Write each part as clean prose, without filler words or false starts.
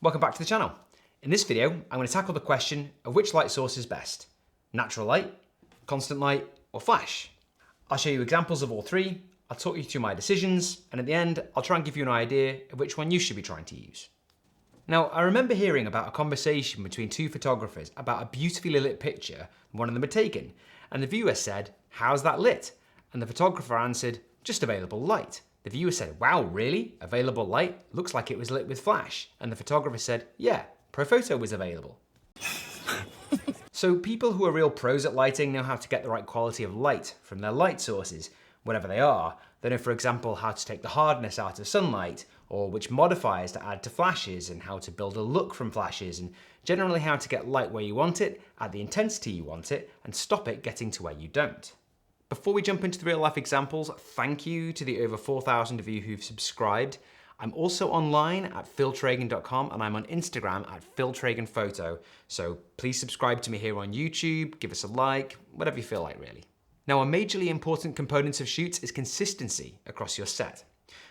Welcome back to the channel. In this video, I'm going to tackle the question of which light source is best. Natural light, constant light, or flash. I'll show you examples of all three, I'll talk you through my decisions, and at the end, I'll try and give you an idea of which one you should be trying to use. Now, I remember hearing about a conversation between two photographers about a beautifully lit picture one of them had taken, and the viewer said, "How's that lit?" And the photographer answered, "Just available light." The viewer said, "Wow, really? Available light? Looks like it was lit with flash." And the photographer said, "Yeah, ProPhoto was available." So people who are real pros at lighting know how to get the right quality of light from their light sources, whatever they are. They know, for example, how to take the hardness out of sunlight, or which modifiers to add to flashes, and how to build a look from flashes, and generally how to get light where you want it, at the intensity you want it, and stop it getting to where you don't. Before we jump into the real life examples, thank you to the over 4,000 of you who've subscribed. I'm also online at philtragan.com and I'm on Instagram at philtraganphoto. So please subscribe to me here on YouTube, give us a like, whatever you feel like really. Now, a majorly important component of shoots is consistency across your set.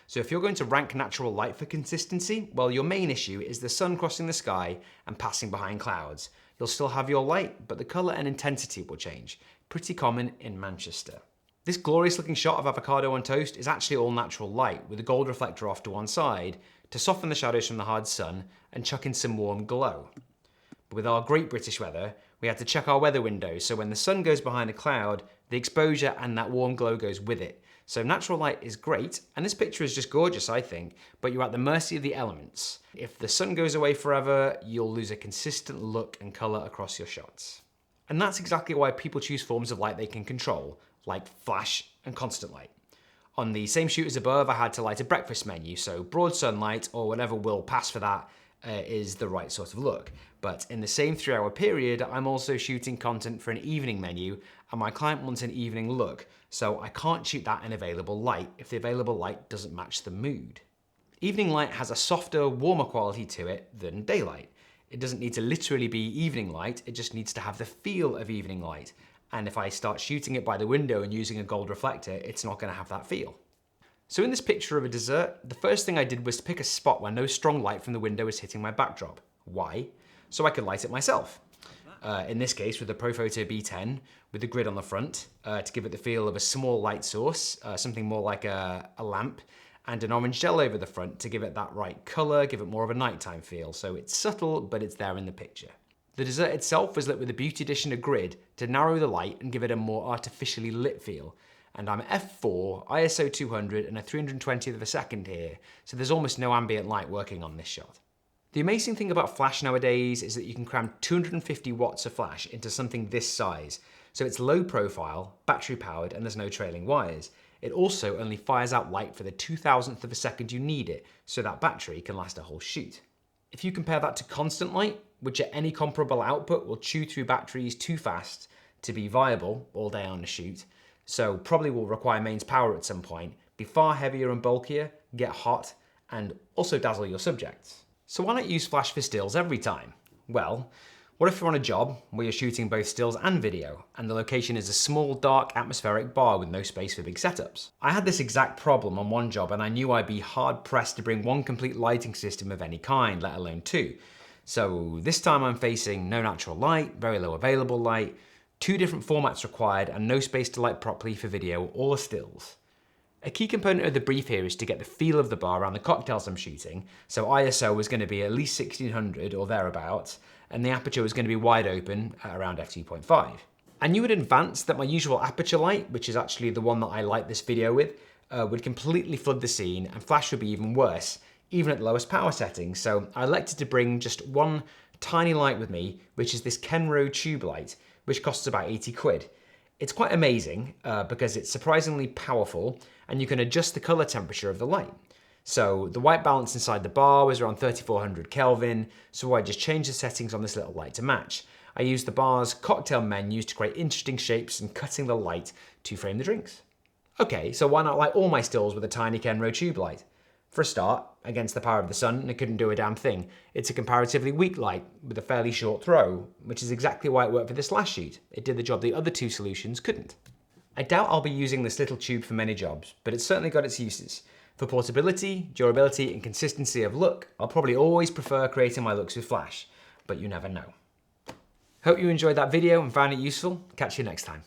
So if you're going to rank natural light for consistency, well, your main issue is the sun crossing the sky and passing behind clouds. You'll still have your light, but the color and intensity will change. Pretty common in Manchester. This glorious looking shot of avocado on toast is actually all natural light with a gold reflector off to one side to soften the shadows from the hard sun and chuck in some warm glow. But with our great British weather, we had to check our weather windows, so when the sun goes behind a cloud, the exposure and that warm glow goes with it. So natural light is great, and this picture is just gorgeous, I think, but you're at the mercy of the elements. If the sun goes away forever, you'll lose a consistent look and color across your shots. And that's exactly why people choose forms of light they can control, like flash and constant light. On the same shoot as above, I had to light a breakfast menu, so broad sunlight, or whatever will pass for that, is the right sort of look. But in the same 3-hour period, I'm also shooting content for an evening menu, and my client wants an evening look, so I can't shoot that in available light if the available light doesn't match the mood. Evening light has a softer, warmer quality to it than daylight. It doesn't need to literally be evening light, it just needs to have the feel of evening light. And if I start shooting it by the window and using a gold reflector, it's not going to have that feel. So in this picture of a dessert, the first thing I did was to pick a spot where no strong light from the window was hitting my backdrop. Why? So I could light it myself. In this case with the ProPhoto B10 with the grid on the front to give it the feel of a small light source, something more like a lamp, and an orange gel over the front to give it that right color, give it more of a nighttime feel. So it's subtle, but it's there in the picture. The dessert itself was lit with a Beauty Edition grid to narrow the light and give it a more artificially lit feel. And I'm f4, ISO 200 and a 320th of a second here, so there's almost no ambient light working on this shot. The amazing thing about flash nowadays is that you can cram 250 watts of flash into something this size. So it's low profile, battery powered, and there's no trailing wires. It also only fires out light for the 2,000th of a second you need it, so that battery can last a whole shoot. If you compare that to constant light, which at any comparable output will chew through batteries too fast to be viable all day on a shoot, so probably will require mains power at some point, be far heavier and bulkier, get hot, and also dazzle your subjects. So why not use flash for stills every time? Well, what if you're on a job where you're shooting both stills and video, and the location is a small, dark, atmospheric bar with no space for big setups? I had this exact problem on one job, and I knew I'd be hard-pressed to bring one complete lighting system of any kind, let alone two. So this time I'm facing no natural light, very low available light, 2 different formats required, and no space to light properly for video or stills. A key component of the brief here is to get the feel of the bar around the cocktails I'm shooting, so ISO was going to be at least 1600 or thereabouts, and the aperture was going to be wide open at around f2.5. I knew in advance that my usual aperture light, which is actually the one that I light this video with, would completely flood the scene, and flash would be even worse, even at the lowest power settings, so I elected to bring just one tiny light with me, which is this Kenro tube light, which costs about 80 quid. It's quite amazing because it's surprisingly powerful and you can adjust the color temperature of the light. So the white balance inside the bar was around 3400 Kelvin, so I just changed the settings on this little light to match. I used the bar's cocktail menus to create interesting shapes and cutting the light to frame the drinks. Okay, so why not light all my stills with a tiny Kenro tube light? For a start, against the power of the sun, it couldn't do a damn thing. It's a comparatively weak light with a fairly short throw, which is exactly why it worked for this last shoot. It did the job the other 2 solutions couldn't. I doubt I'll be using this little tube for many jobs, but it's certainly got its uses. For portability, durability, and consistency of look, I'll probably always prefer creating my looks with flash, but you never know. Hope you enjoyed that video and found it useful. Catch you next time.